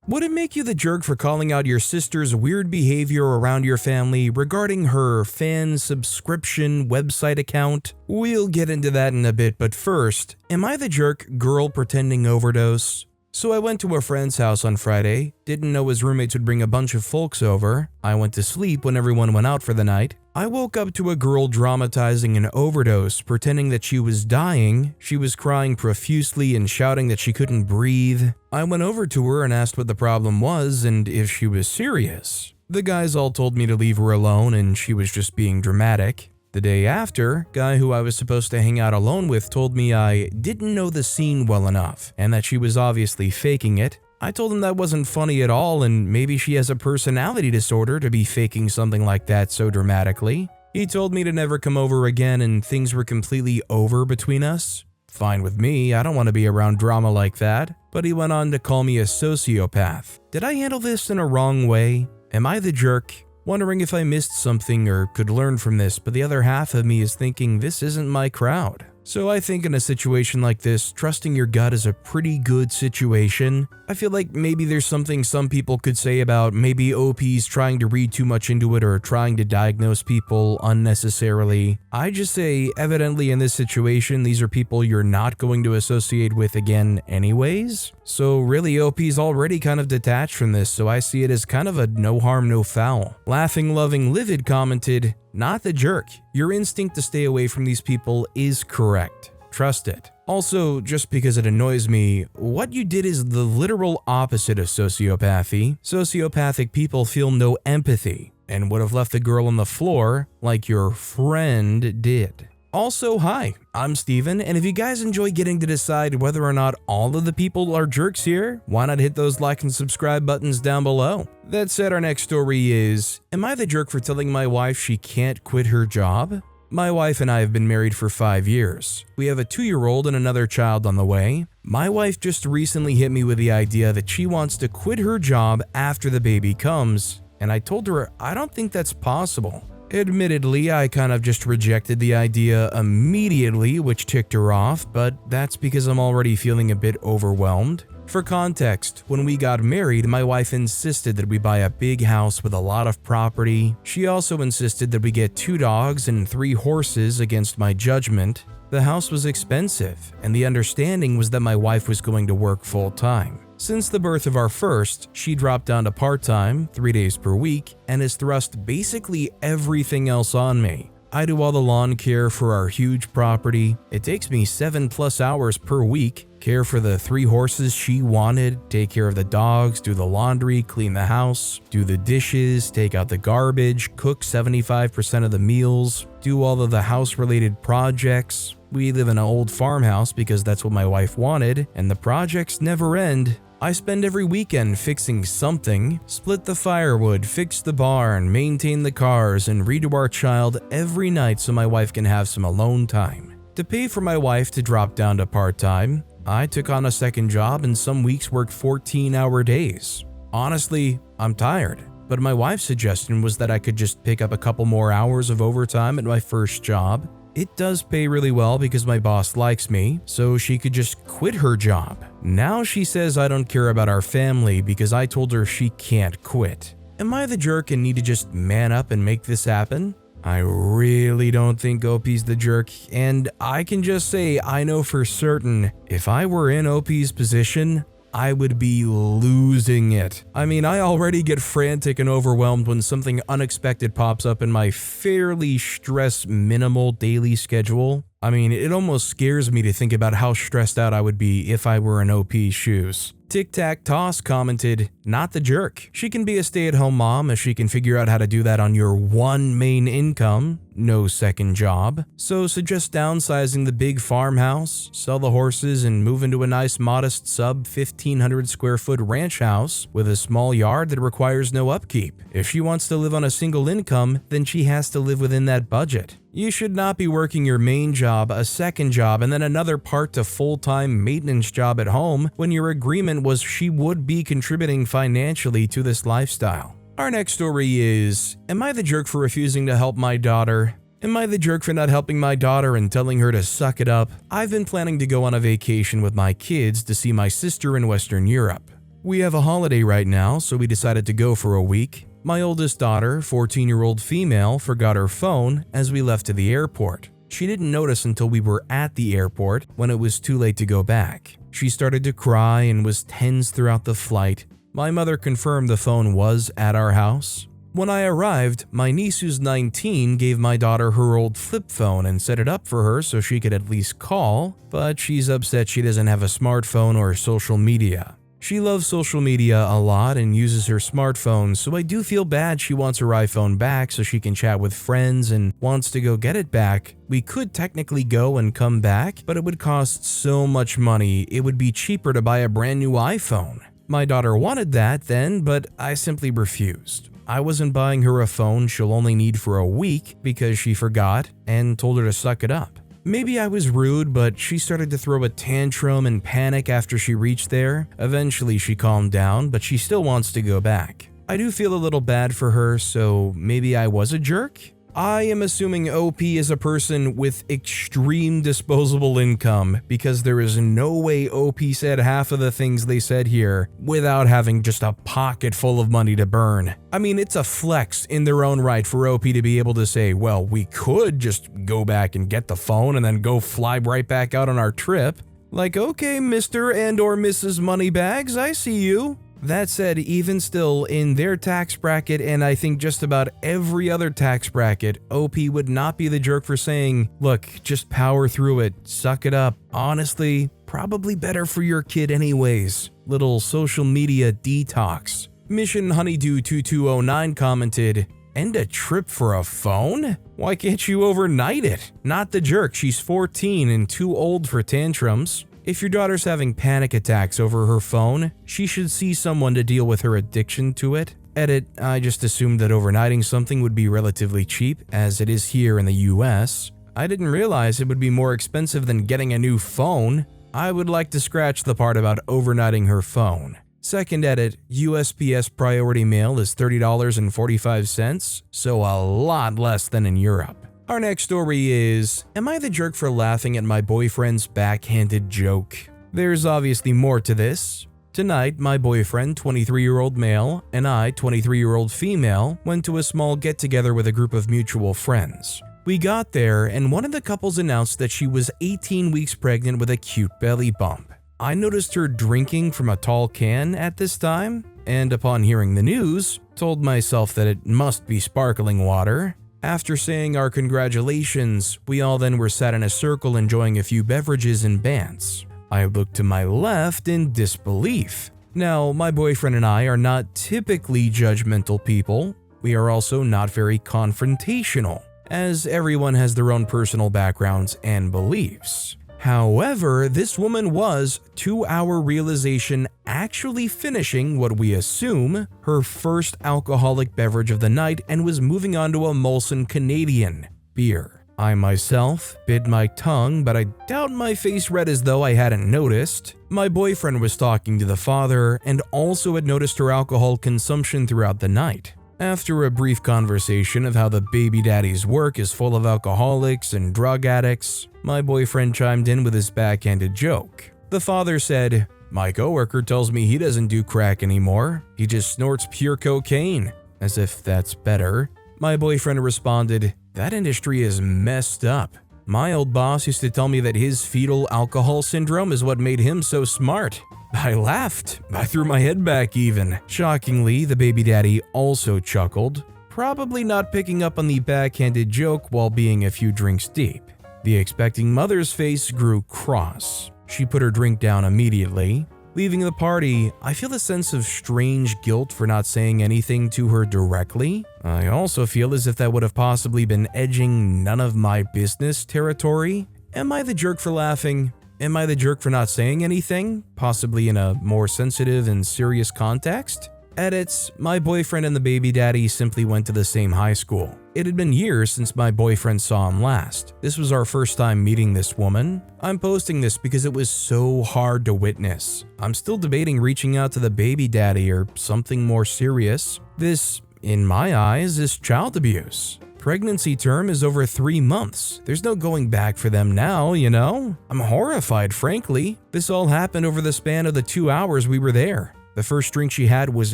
Would it make you the jerk for calling out your sister's weird behavior around your family regarding her fan subscription website account? We'll get into that in a bit, but first, am I the jerk girl pretending overdose? So I went to a friend's house on Friday, didn't know his roommates would bring a bunch of folks over. I went to sleep when everyone went out for the night. I woke up to a girl dramatizing an overdose, pretending that she was dying. She was crying profusely and shouting that she couldn't breathe. I went over to her and asked what the problem was and if she was serious. The guys all told me to leave her alone and she was just being dramatic. The day after, guy who I was supposed to hang out alone with told me I didn't know the scene well enough and that she was obviously faking it. I told him that wasn't funny at all and maybe she has a personality disorder to be faking something like that so dramatically. He told me to never come over again and things were completely over between us. Fine with me, I don't want to be around drama like that. But he went on to call me a sociopath. Did I handle this in a wrong way? Am I the jerk? Wondering if I missed something or could learn from this, but the other half of me is thinking this isn't my crowd. So I think in a situation like this, trusting your gut is a pretty good situation. I feel like maybe there's something some people could say about maybe OPs trying to read too much into it or trying to diagnose people unnecessarily. I just say evidently in this situation, these are people you're not going to associate with again anyways. So really OP's already kind of detached from this, so I see it as kind of a no harm no foul. Laughing Loving Livid commented, "Not the jerk. Your instinct to stay away from these people is correct. Trust it. Also, just because it annoys me, what you did is the literal opposite of sociopathy. Sociopathic people feel no empathy and would have left the girl on the floor like your friend did." Also, hi, I'm Steven, and if you guys enjoy getting to decide whether or not all of the people are jerks here, why not hit those like and subscribe buttons down below? That said, our next story is, am I the jerk for telling my wife she can't quit her job? My wife and I have been married for 5 years. We have a 2-year-old and another child on the way. My wife just recently hit me with the idea that she wants to quit her job after the baby comes, and I told her I don't think that's possible. Admittedly, I kind of just rejected the idea immediately, which ticked her off, but that's because I'm already feeling a bit overwhelmed. For context, when we got married, my wife insisted that we buy a big house with a lot of property. She also insisted that we get 2 dogs and 3 horses against my judgment. The house was expensive, and the understanding was that my wife was going to work full-time. Since the birth of our first, she dropped down to part-time, 3 days per week, and has thrust basically everything else on me. I do all the lawn care for our huge property. It takes me 7+ hours per week. Care for the 3 horses she wanted, take care of the dogs, do the laundry, clean the house, do the dishes, take out the garbage, cook 75% of the meals, do all of the house-related projects. We live in an old farmhouse because that's what my wife wanted, and the projects never end. I spend every weekend fixing something, split the firewood, fix the barn, maintain the cars, and read to our child every night so my wife can have some alone time. To pay for my wife to drop down to part-time, I took on a second job and some weeks worked 14-hour days. Honestly, I'm tired, but my wife's suggestion was that I could just pick up a couple more hours of overtime at my first job. It does pay really well because my boss likes me, so she could just quit her job. Now she says I don't care about our family because I told her she can't quit. Am I the jerk and need to just man up and make this happen? I really don't think OP's the jerk, and I can just say I know for certain if I were in OP's position, I would be losing it. I mean, I already get frantic and overwhelmed when something unexpected pops up in my fairly stress-minimal daily schedule. I mean, it almost scares me to think about how stressed out I would be if I were in OP's shoes. Tic Tac Toss commented, "Not the jerk. She can be a stay-at-home mom if she can figure out how to do that on your one main income, no second job. So suggest downsizing the big farmhouse, sell the horses, and move into a nice modest sub 1,500 square foot ranch house with a small yard that requires no upkeep. If she wants to live on a single income, then she has to live within that budget. You should not be working your main job, a second job, and then another part to full-time maintenance job at home when your agreement was she would be contributing financially to this lifestyle." Our next story is, am I the jerk for refusing to help my daughter? Am I the jerk for not helping my daughter and telling her to suck it up? I've been planning to go on a vacation with my kids to see my sister in Western Europe. We have a holiday right now, so we decided to go for a week. My oldest daughter, 14-year-old female, forgot her phone as we left to the airport. She didn't notice until we were at the airport when it was too late to go back. She started to cry and was tense throughout the flight. My mother confirmed the phone was at our house. When I arrived, my niece, who's 19, gave my daughter her old flip phone and set it up for her so she could at least call, but she's upset she doesn't have a smartphone or social media. She loves social media a lot and uses her smartphone, so I do feel bad she wants her iPhone back so she can chat with friends and wants to go get it back. We could technically go and come back, but it would cost so much money, it would be cheaper to buy a brand new iPhone. My daughter wanted that then, but I simply refused. I wasn't buying her a phone she'll only need for a week because she forgot and told her to suck it up. Maybe I was rude, but she started to throw a tantrum and panic after she reached there. Eventually she calmed down, but she still wants to go back. I do feel a little bad for her, so maybe I was a jerk? I am assuming OP is a person with extreme disposable income because there is no way OP said half of the things they said here without having just a pocket full of money to burn. I mean, it's a flex in their own right for OP to be able to say, well, we could just go back and get the phone and then go fly right back out on our trip. Like, okay, Mr. and or Mrs. Moneybags, I see you. That said, even still, in their tax bracket and I think just about every other tax bracket, OP would not be the jerk for saying, look, just power through it, suck it up. Honestly, probably better for your kid anyways. Little social media detox. Mission Honeydew 2209 commented, "End a trip for a phone? Why can't you overnight it? Not the jerk, she's 14 and too old for tantrums. If your daughter's having panic attacks over her phone, she should see someone to deal with her addiction to it." Edit, I just assumed that overnighting something would be relatively cheap, as it is here in the US. I didn't realize it would be more expensive than getting a new phone. I would like to scratch the part about overnighting her phone. Second edit, USPS priority mail is $30.45, so a lot less than in Europe. Our next story is, am I the jerk for laughing at my boyfriend's backhanded joke? There's obviously more to this. Tonight, my boyfriend, 23-year-old male, and I, 23-year-old female, went to a small get-together with a group of mutual friends. We got there, and one of the couples announced that she was 18 weeks pregnant with a cute belly bump. I noticed her drinking from a tall can at this time, and upon hearing the news, told myself that it must be sparkling water. After saying our congratulations, we all then were sat in a circle enjoying a few beverages and bants. I looked to my left in disbelief. Now, my boyfriend and I are not typically judgmental people. We are also not very confrontational, as everyone has their own personal backgrounds and beliefs. However, this woman was, to our realization, actually finishing what we assume her first alcoholic beverage of the night and was moving on to a Molson Canadian beer. I myself bit my tongue, but I doubt my face read as though I hadn't noticed. My boyfriend was talking to the father and also had noticed her alcohol consumption throughout the night. After a brief conversation of how the baby daddy's work is full of alcoholics and drug addicts, my boyfriend chimed in with his backhanded joke. The father said, "My coworker tells me he doesn't do crack anymore, he just snorts pure cocaine," as if that's better. My boyfriend responded, "That industry is messed up. My old boss used to tell me that his fetal alcohol syndrome is what made him so smart." I laughed. I threw my head back even. Shockingly, the baby daddy also chuckled, probably not picking up on the backhanded joke while being a few drinks deep. The expecting mother's face grew cross. She put her drink down immediately. Leaving the party, I feel a sense of strange guilt for not saying anything to her directly. I also feel as if that would have possibly been edging none of my business territory. Am I the jerk for laughing? Am I the jerk for not saying anything, possibly in a more sensitive and serious context? Edits, my boyfriend and the baby daddy simply went to the same high school. It had been years since my boyfriend saw him last. This was our first time meeting this woman. I'm posting this because it was so hard to witness. I'm still debating reaching out to the baby daddy or something more serious. This, in my eyes, is child abuse. Pregnancy term is over 3 months. There's no going back for them now, you know? I'm horrified, frankly. This all happened over the span of the 2 hours we were there. The first drink she had was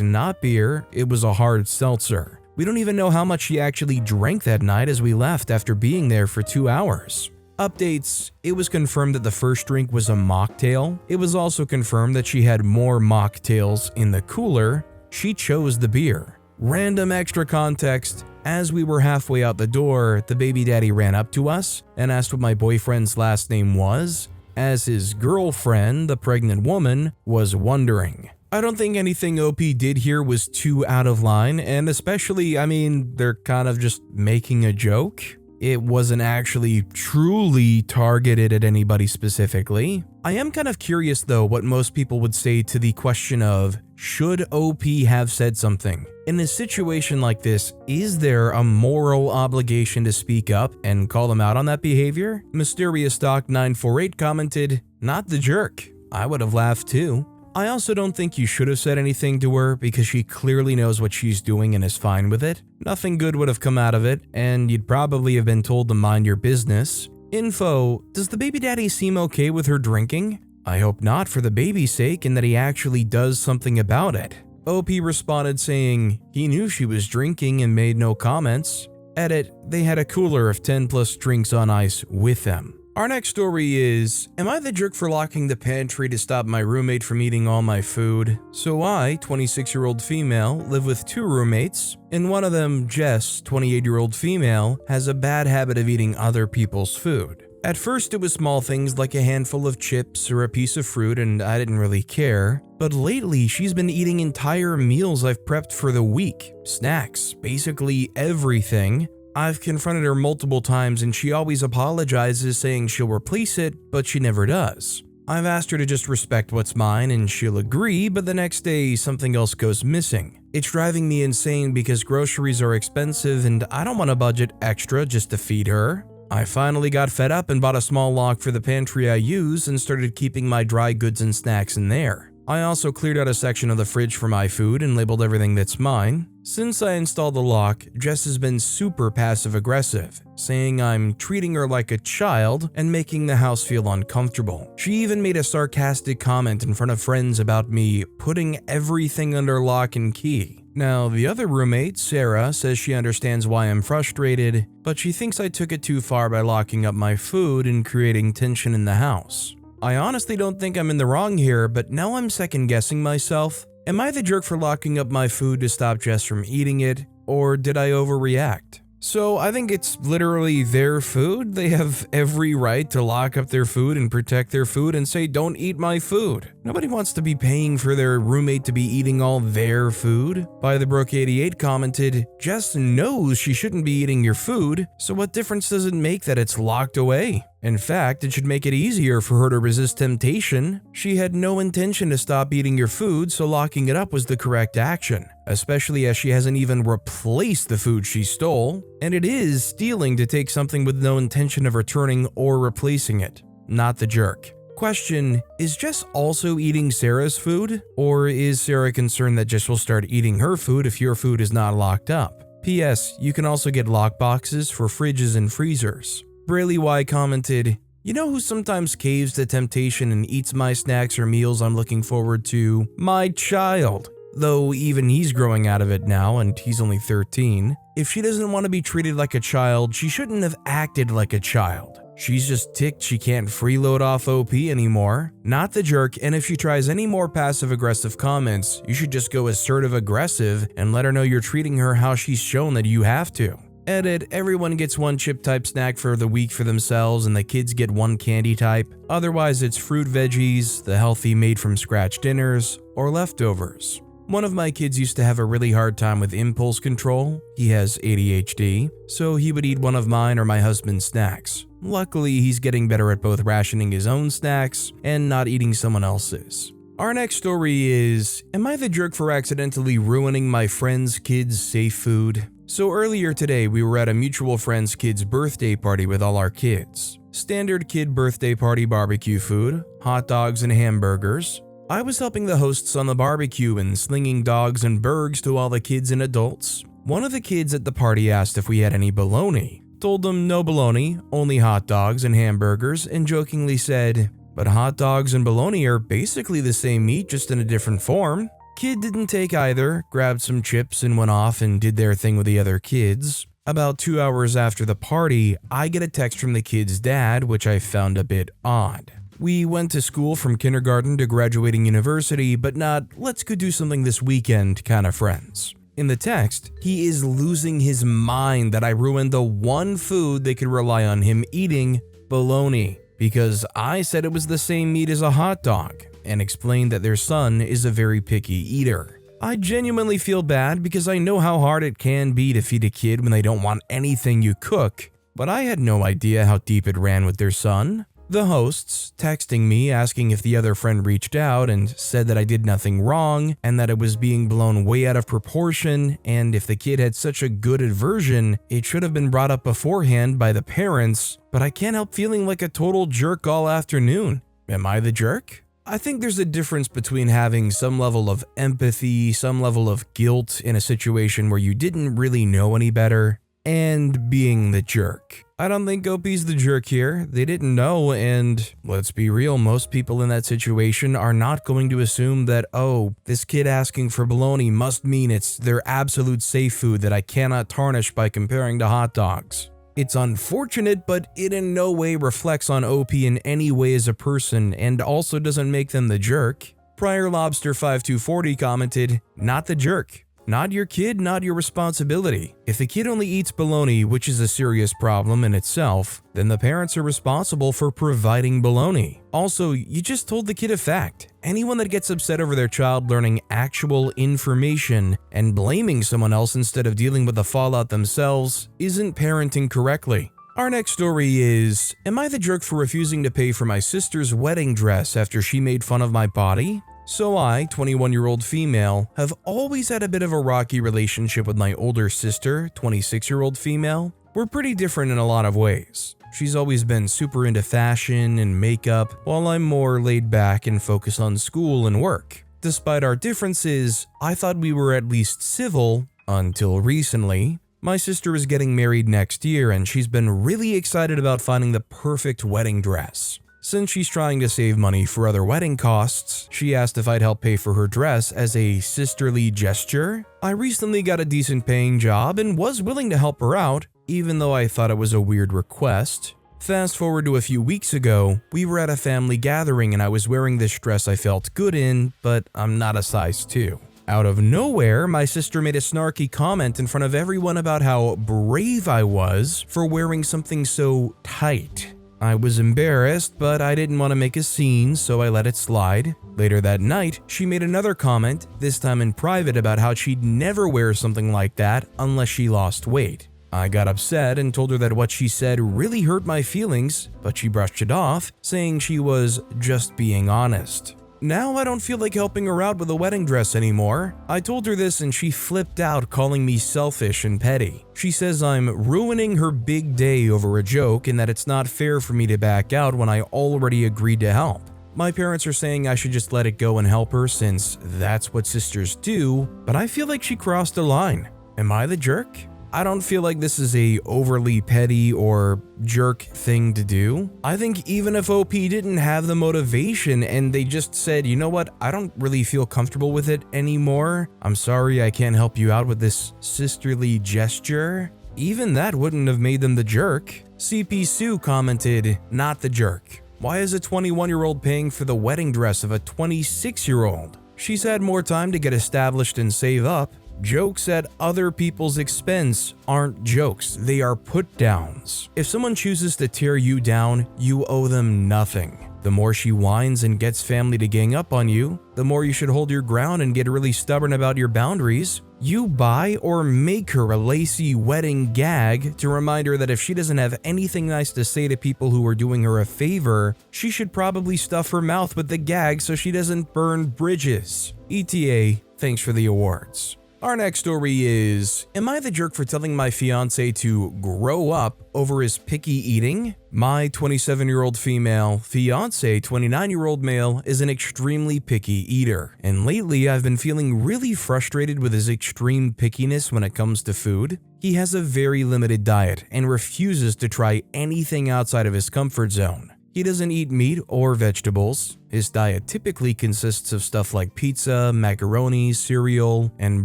not beer, it was a hard seltzer. We don't even know how much she actually drank that night as we left after being there for 2 hours. Updates: it was confirmed that the first drink was a mocktail. It was also confirmed that she had more mocktails in the cooler. She chose the beer. Random extra context: as we were halfway out the door, the baby daddy ran up to us and asked what my boyfriend's last name was, as his girlfriend, the pregnant woman, was wondering. I don't think anything OP did here was too out of line, and especially, they're kind of just making a joke. It wasn't actually truly targeted at anybody specifically. I am kind of curious though what most people would say to the question of, should OP have said something? In a situation like this, is there a moral obligation to speak up and call them out on that behavior? Mysterious Doc 948 commented, "Not the jerk. I would have laughed too." I also don't think you should have said anything to her because she clearly knows what she's doing and is fine with it. Nothing good would have come out of it, and you'd probably have been told to mind your business. Info: does the baby daddy seem okay with her drinking? I hope not, for the baby's sake, and that he actually does something about it. OP responded saying he knew she was drinking and made no comments. Edit: they had a cooler of 10 plus drinks on ice with them. Our next story is, am I the jerk for locking the pantry to stop my roommate from eating all my food? So I, 26-year-old female, live with 2 roommates, and one of them, Jess, 28-year-old female, has a bad habit of eating other people's food. At first it was small things like a handful of chips or a piece of fruit and I didn't really care, but lately she's been eating entire meals I've prepped for the week, snacks, basically everything. I've confronted her multiple times and she always apologizes saying she'll replace it, but she never does. I've asked her to just respect what's mine and she'll agree, but the next day something else goes missing. It's driving me insane because groceries are expensive and I don't want to budget extra just to feed her. I finally got fed up and bought a small lock for the pantry I use and started keeping my dry goods and snacks in there. I also cleared out a section of the fridge for my food and labeled everything that's mine. Since I installed the lock, Jess has been super passive-aggressive, saying I'm treating her like a child and making the house feel uncomfortable. She even made a sarcastic comment in front of friends about me putting everything under lock and key. Now, the other roommate, Sarah, says she understands why I'm frustrated, but she thinks I took it too far by locking up my food and creating tension in the house. I honestly don't think I'm in the wrong here, but now I'm second-guessing myself. Am I the jerk for locking up my food to stop Jess from eating it, or did I overreact? So I think it's literally their food. They have every right to lock up their food and protect their food and say, don't eat my food. Nobody wants to be paying for their roommate to be eating all their food. By the Brook 88 commented, Jess knows she shouldn't be eating your food, so what difference does it make that it's locked away? In fact, it should make it easier for her to resist temptation. She had no intention to stop eating your food, so locking it up was the correct action, especially as she hasn't even replaced the food she stole, and it is stealing to take something with no intention of returning or replacing it. Not the jerk. Question: is Jess also eating Sarah's food? Or is Sarah concerned that Jess will start eating her food if your food is not locked up? P.S. You can also get lock boxes for fridges and freezers. Brayley Y commented, you know who sometimes caves to temptation and eats my snacks or meals I'm looking forward to? My child. Though even he's growing out of it now and he's only 13. If she doesn't want to be treated like a child, she shouldn't have acted like a child. She's just ticked she can't freeload off OP anymore. Not the jerk, and if she tries any more passive-aggressive comments, you should just go assertive-aggressive and let her know you're treating her how she's shown that you have to. Edit: everyone gets one chip type snack for the week for themselves and the kids get one candy type. Otherwise it's fruit veggies, the healthy made from scratch dinners, or leftovers. One of my kids used to have a really hard time with impulse control. He has ADHD, so he would eat one of mine or my husband's snacks. Luckily, he's getting better at both rationing his own snacks and not eating someone else's. Our next story is, am I the jerk for accidentally ruining my friend's kid's safe food? So earlier today, we were at a mutual friend's kid's birthday party with all our kids. Standard kid birthday party barbecue food, hot dogs and hamburgers. I was helping the hosts on the barbecue and slinging dogs and burgers to all the kids and adults. One of the kids at the party asked if we had any bologna. Told them no bologna, only hot dogs and hamburgers, and jokingly said, but hot dogs and bologna are basically the same meat, just in a different form. Kid didn't take either, grabbed some chips and went off and did their thing with the other kids. About 2 hours after the party, I get a text from the kid's dad, which I found a bit odd. We went to school from kindergarten to graduating university, but not let's go do something this weekend kind of friends. In the text, he is losing his mind that I ruined the one food they could rely on him eating, bologna, because I said it was the same meat as a hot dog, and explained that their son is a very picky eater. I genuinely feel bad because I know how hard it can be to feed a kid when they don't want anything you cook, but I had no idea how deep it ran with their son. The hosts texting me asking if the other friend reached out and said that I did nothing wrong and that it was being blown way out of proportion, and if the kid had such a good aversion, it should have been brought up beforehand by the parents, but I can't help feeling like a total jerk all afternoon. Am I the jerk? I think there's a difference between having some level of empathy, some level of guilt in a situation where you didn't really know any better, and being the jerk. I don't think OP's the jerk here. They didn't know, and let's be real, most people in that situation are not going to assume that, oh, this kid asking for bologna must mean it's their absolute safe food that I cannot tarnish by comparing to hot dogs. It's unfortunate, but it in no way reflects on OP in any way as a person, and also doesn't make them the jerk. Prior Lobster 5240 commented, "Not the jerk. Not your kid, not your responsibility. If the kid only eats bologna, which is a serious problem in itself, then the parents are responsible for providing bologna. Also, you just told the kid a fact. Anyone that gets upset over their child learning actual information and blaming someone else instead of dealing with the fallout themselves isn't parenting correctly." Our next story is, am I the jerk for refusing to pay for my sister's wedding dress after she made fun of my body? So I, 21-year-old female, have always had a bit of a rocky relationship with my older sister, 26-year-old female. We're pretty different in a lot of ways. She's always been super into fashion and makeup, while I'm more laid back and focus on school and work. Despite our differences, I thought we were at least civil until recently. My sister is getting married next year, and she's been really excited about finding the perfect wedding dress. Since she's trying to save money for other wedding costs, she asked if I'd help pay for her dress as a sisterly gesture. I recently got a decent paying job and was willing to help her out, even though I thought it was a weird request. Fast forward to a few weeks ago, we were at a family gathering and I was wearing this dress I felt good in, but I'm not a size 2. Out of nowhere, my sister made a snarky comment in front of everyone about how brave I was for wearing something so tight. I was embarrassed, but I didn't want to make a scene, so I let it slide. Later that night, she made another comment, this time in private, about how she'd never wear something like that unless she lost weight. I got upset and told her that what she said really hurt my feelings, but she brushed it off, saying she was just being honest. Now I don't feel like helping her out with a wedding dress anymore. I told her this and she flipped out, calling me selfish and petty. She says I'm ruining her big day over a joke and that it's not fair for me to back out when I already agreed to help. My parents are saying I should just let it go and help her since that's what sisters do, but I feel like she crossed a line. Am I the jerk? I don't feel like this is a overly petty or jerk thing to do. I think even if OP didn't have the motivation and they just said, you know what, I don't really feel comfortable with it anymore. I'm sorry I can't help you out with this sisterly gesture. Even that wouldn't have made them the jerk. CP Sue commented, not the jerk. Why is a 21-year-old paying for the wedding dress of a 26-year-old? She's had more time to get established and save up. Jokes at other people's expense aren't jokes, they are put-downs. If someone chooses to tear you down, you owe them nothing. The more she whines and gets family to gang up on you, the more you should hold your ground and get really stubborn about your boundaries. You buy or make her a lacy wedding gag to remind her that if she doesn't have anything nice to say to people who are doing her a favor, she should probably stuff her mouth with the gag so she doesn't burn bridges. ETA, thanks for the awards. Our next story is, am I the jerk for telling my fiance to grow up over his picky eating? My 27-year-old female fiance, 29-year-old male, is an extremely picky eater, and lately I've been feeling really frustrated with his extreme pickiness when it comes to food. He has a very limited diet and refuses to try anything outside of his comfort zone. He doesn't eat meat or vegetables. His diet typically consists of stuff like pizza, macaroni, cereal, and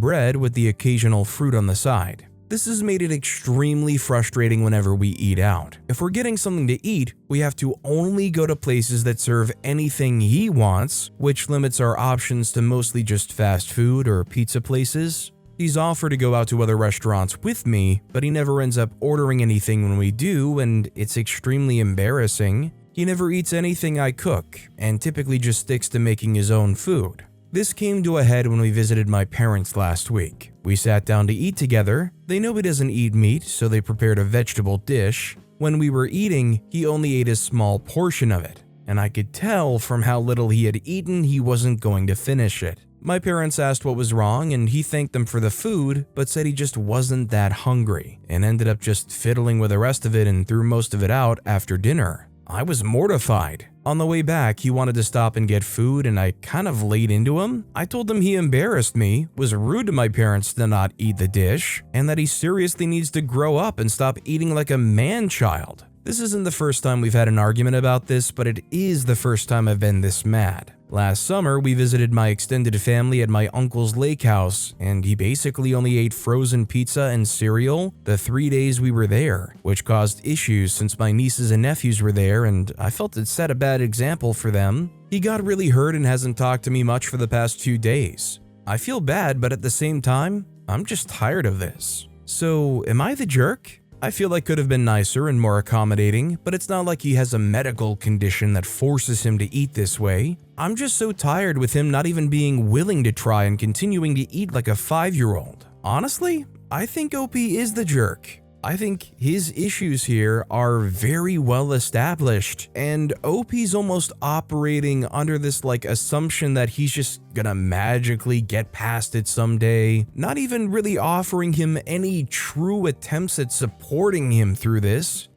bread with the occasional fruit on the side. This has made it extremely frustrating whenever we eat out. If we're getting something to eat, we have to only go to places that serve anything he wants, which limits our options to mostly just fast food or pizza places. He's offered to go out to other restaurants with me, but he never ends up ordering anything when we do, and it's extremely embarrassing. He never eats anything I cook, and typically just sticks to making his own food. This came to a head when we visited my parents last week. We sat down to eat together. They know he doesn't eat meat, so they prepared a vegetable dish. When we were eating, he only ate a small portion of it, and I could tell from how little he had eaten he wasn't going to finish it. My parents asked what was wrong, and he thanked them for the food, but said he just wasn't that hungry, and ended up just fiddling with the rest of it and threw most of it out after dinner. I was mortified. On the way back, he wanted to stop and get food, and I kind of laid into him. I told him he embarrassed me, was rude to my parents to not eat the dish, and that he seriously needs to grow up and stop eating like a man-child. This isn't the first time we've had an argument about this, but it is the first time I've been this mad. Last summer, we visited my extended family at my uncle's lake house, and he basically only ate frozen pizza and cereal the 3 days we were there, which caused issues since my nieces and nephews were there, and I felt it set a bad example for them. He got really hurt and hasn't talked to me much for the past 2 days. I feel bad, but at the same time, I'm just tired of this. So, am I the jerk? I feel I could have been nicer and more accommodating, but it's not like he has a medical condition that forces him to eat this way. I'm just so tired with him not even being willing to try and continuing to eat like a 5-year-old. Honestly, I think OP is the jerk. I think his issues here are very well established, and OP's almost operating under this assumption that he's just gonna magically get past it someday, not even really offering him any true attempts at supporting him through this.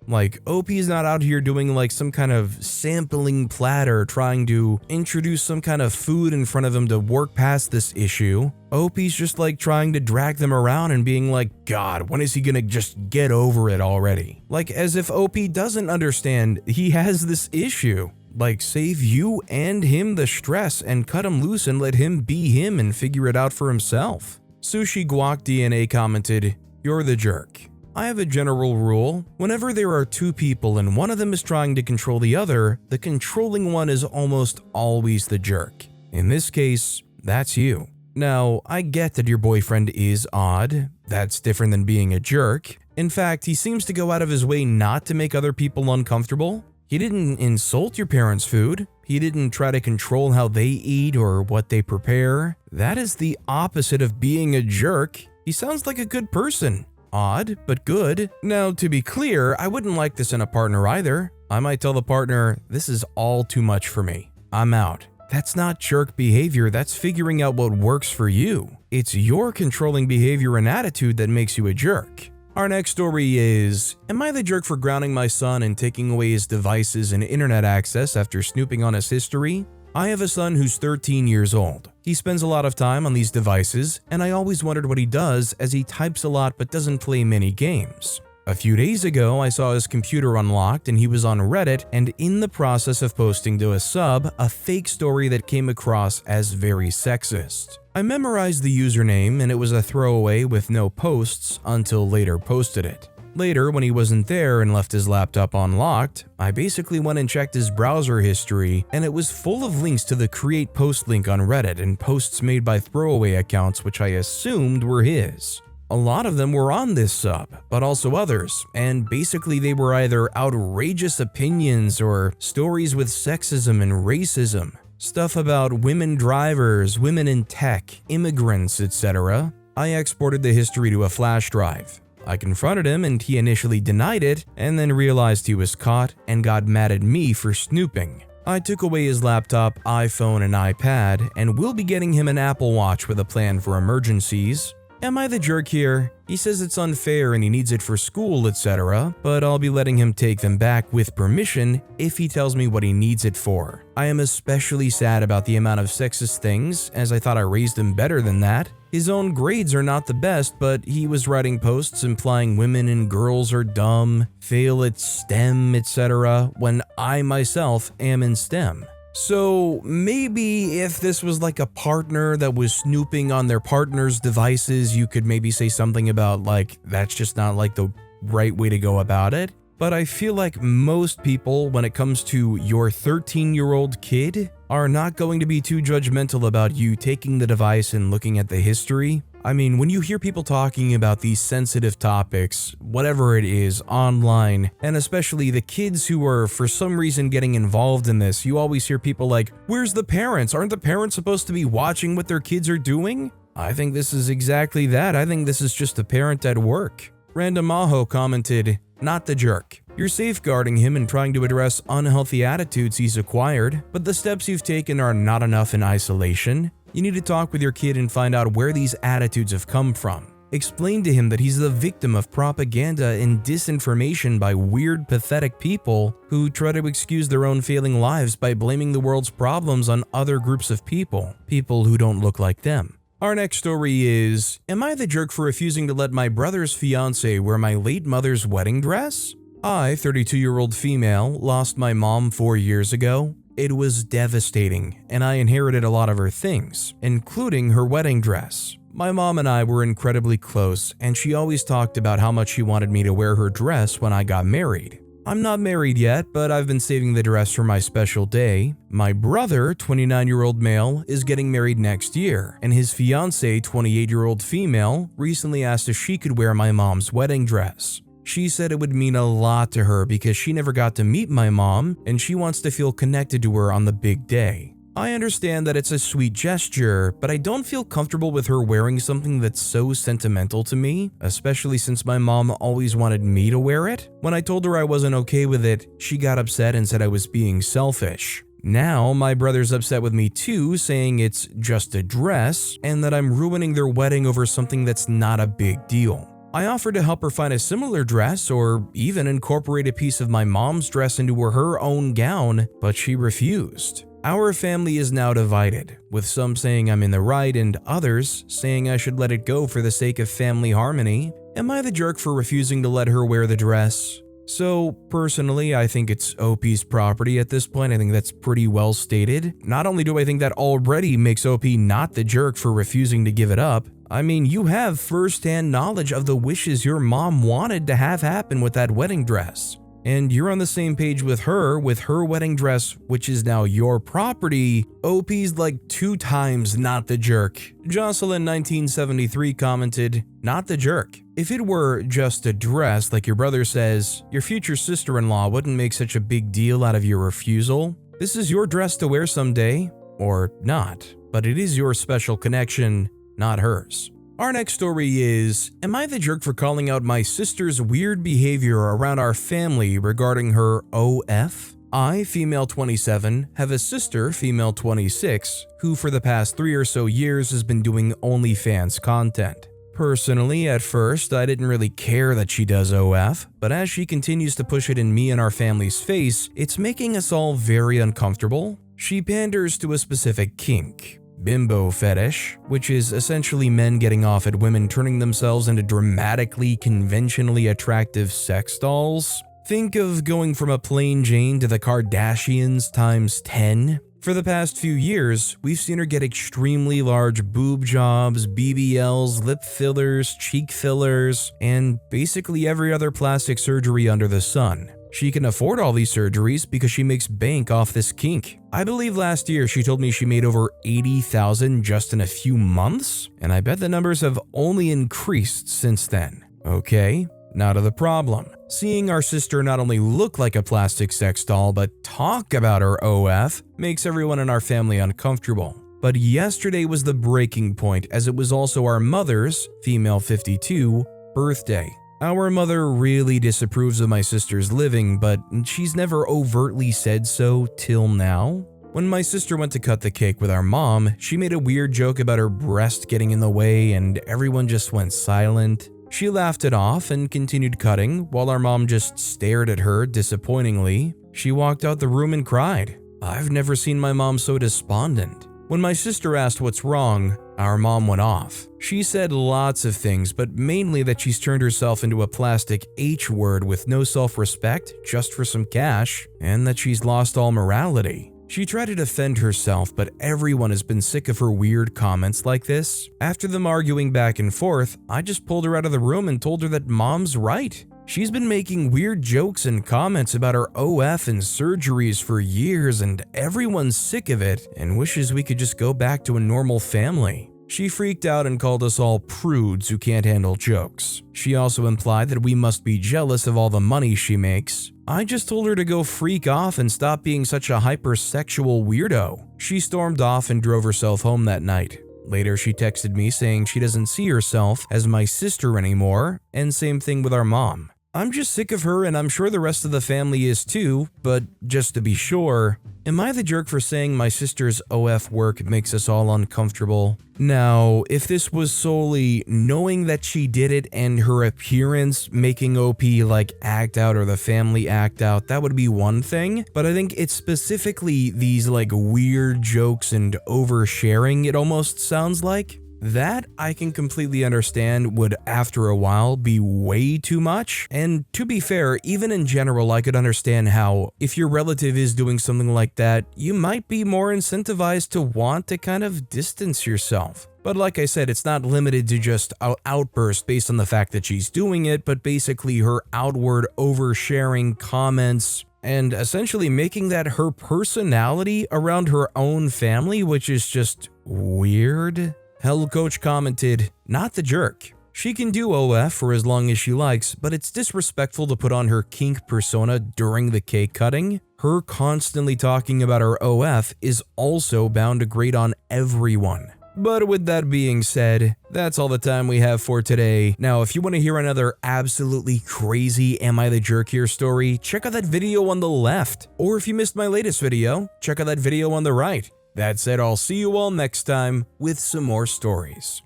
OP's not out here doing some kind of sampling platter trying to introduce some kind of food in front of him to work past this issue. OP's just trying to drag them around and being God, when is he gonna just get over it already? As if OP doesn't understand he has this issue. Save you and him the stress and cut him loose and let him be him and figure it out for himself. Sushi Guac DNA commented, "You're the jerk. I have a general rule. Whenever there are 2 people and one of them is trying to control the other, the controlling one is almost always the jerk. In this case, that's you. Now, I get that your boyfriend is odd. That's different than being a jerk. In fact, he seems to go out of his way not to make other people uncomfortable. He didn't insult your parents' food. He didn't try to control how they eat or what they prepare. That is the opposite of being a jerk. He sounds like a good person. Odd, but good. Now, to be clear, I wouldn't like this in a partner either. I might tell the partner, this is all too much for me. I'm out. That's not jerk behavior, that's figuring out what works for you. It's your controlling behavior and attitude that makes you a jerk. Our next story is, am I the jerk for grounding my son and taking away his devices and internet access after snooping on his history? I have a son who's 13 years old. He spends a lot of time on these devices, and I always wondered what he does as he types a lot but doesn't play many games. A few days ago, I saw his computer unlocked and he was on Reddit and in the process of posting to a sub a fake story that came across as very sexist. I memorized the username and it was a throwaway with no posts until later posted it. Later, when he wasn't there and left his laptop unlocked, I basically went and checked his browser history and it was full of links to the create post link on Reddit and posts made by throwaway accounts which I assumed were his. A lot of them were on this sub, but also others, and basically they were either outrageous opinions or stories with sexism and racism. Stuff about women drivers, women in tech, immigrants, etc. I exported the history to a flash drive. I confronted him and he initially denied it and then realized he was caught and got mad at me for snooping. I took away his laptop, iPhone, and iPad and will be getting him an Apple Watch with a plan for emergencies. Am I the jerk here? He says it's unfair and he needs it for school, etc., but I'll be letting him take them back with permission if he tells me what he needs it for. I am especially sad about the amount of sexist things, as I thought I raised him better than that. His own grades are not the best, but he was writing posts implying women and girls are dumb, fail at STEM, etc., when I myself am in STEM. So maybe if this was like a partner that was snooping on their partner's devices, you could maybe say something about like, that's just not like the right way to go about it. But I feel like most people, when it comes to your 13-year-old kid, are not going to be too judgmental about you taking the device and looking at the history. I mean, when you hear people talking about these sensitive topics, whatever it is, online, and especially the kids who are for some reason getting involved in this, you always hear people like, where's the parents? Aren't the parents supposed to be watching what their kids are doing? I think this is exactly that. I think this is just a parent at work. Random Maho commented, not the jerk. You're safeguarding him and trying to address unhealthy attitudes he's acquired, but the steps you've taken are not enough in isolation. You need to talk with your kid and find out where these attitudes have come from. Explain to him that he's the victim of propaganda and disinformation by weird, pathetic people who try to excuse their own failing lives by blaming the world's problems on other groups of people who don't look like them. Our next story is, am I the jerk for refusing to let my brother's fiance wear my late mother's wedding dress? I, 32-year-old female, lost my mom 4 years ago. It was devastating, and I inherited a lot of her things, including her wedding dress. My mom and I were incredibly close, and she always talked about how much she wanted me to wear her dress when I got married. I'm not married yet, but I've been saving the dress for my special day. My brother, 29-year-old male, is getting married next year, and his fiancée, 28-year-old female, recently asked if she could wear my mom's wedding dress. She said it would mean a lot to her because she never got to meet my mom, and she wants to feel connected to her on the big day. I understand that it's a sweet gesture, but I don't feel comfortable with her wearing something that's so sentimental to me, especially since my mom always wanted me to wear it. When I told her I wasn't okay with it, she got upset and said I was being selfish. Now, my brother's upset with me too, saying it's just a dress and that I'm ruining their wedding over something that's not a big deal. I offered to help her find a similar dress or even incorporate a piece of my mom's dress into her own gown, but she refused. Our family is now divided, with some saying I'm in the right and others saying I should let it go for the sake of family harmony. Am I the jerk for refusing to let her wear the dress? So, personally, I think it's OP's property at this point. I think that's pretty well stated. Not only do I think that already makes OP not the jerk for refusing to give it up, I mean, you have first-hand knowledge of the wishes your mom wanted to have happen with that wedding dress. And you're on the same page with her wedding dress, which is now your property. OP's like 2 times not the jerk. Jocelyn 1973 commented, not the jerk. If it were just a dress, like your brother says, your future sister-in-law wouldn't make such a big deal out of your refusal. This is your dress to wear someday, or not, but it is your special connection, not hers. Our next story is, am I the jerk for calling out my sister's weird behavior around our family regarding her OF? I, female 27, have a sister, female 26, who for the past 3 or so years has been doing OnlyFans content. Personally, at first, I didn't really care that she does OF, but as she continues to push it in me and our family's face, it's making us all very uncomfortable. She panders to a specific kink. Bimbo fetish, which is essentially men getting off at women turning themselves into dramatically, conventionally attractive sex dolls. Think of going from a plain Jane to the Kardashians times 10. For the past few years, we've seen her get extremely large boob jobs, BBLs, lip fillers, cheek fillers, and basically every other plastic surgery under the sun. She can afford all these surgeries because she makes bank off this kink. I believe last year she told me she made over $80,000 just in a few months, and I bet the numbers have only increased since then. Okay, now to the problem. Seeing our sister not only look like a plastic sex doll, but talk about her OF makes everyone in our family uncomfortable. But yesterday was the breaking point, as it was also our mother's, female 52, birthday. Our mother really disapproves of my sister's living, but she's never overtly said so till now. When my sister went to cut the cake with our mom, she made a weird joke about her breast getting in the way and everyone just went silent. She laughed it off and continued cutting while our mom just stared at her disappointingly. She walked out the room and cried. I've never seen my mom so despondent. When my sister asked what's wrong, our mom went off. She said lots of things, but mainly that she's turned herself into a plastic H word with no self-respect just for some cash, and that she's lost all morality. She tried to defend herself, but everyone has been sick of her weird comments like this. After them arguing back and forth, I just pulled her out of the room and told her that mom's right. She's been making weird jokes and comments about her OF and surgeries for years, and everyone's sick of it and wishes we could just go back to a normal family. She freaked out and called us all prudes who can't handle jokes. She also implied that we must be jealous of all the money she makes. I just told her to go freak off and stop being such a hypersexual weirdo. She stormed off and drove herself home that night. Later, she texted me saying she doesn't see herself as my sister anymore, and same thing with our mom. I'm just sick of her, and I'm sure the rest of the family is too, but just to be sure, am I the jerk for saying my sister's OF work makes us all uncomfortable? Now, if this was solely knowing that she did it and her appearance making OP like act out or the family act out, that would be one thing, but I think it's specifically these like weird jokes and oversharing, it almost sounds like. That I can completely understand would, after a while, be way too much. And to be fair, even in general, I could understand how, if your relative is doing something like that, you might be more incentivized to want to kind of distance yourself. But like I said, it's not limited to just an outburst based on the fact that she's doing it, but basically her outward oversharing comments and essentially making that her personality around her own family, which is just weird. Hell Coach commented, "Not the jerk. She can do OF for as long as she likes, but it's disrespectful to put on her kink persona during the cake cutting. Her constantly talking about her OF is also bound to grate on everyone." But with that being said, that's all the time we have for today. Now, if you want to hear another absolutely crazy Am I the Jerk Here story, check out that video on the left. Or if you missed my latest video, check out that video on the right. That said, I'll see you all next time with some more stories.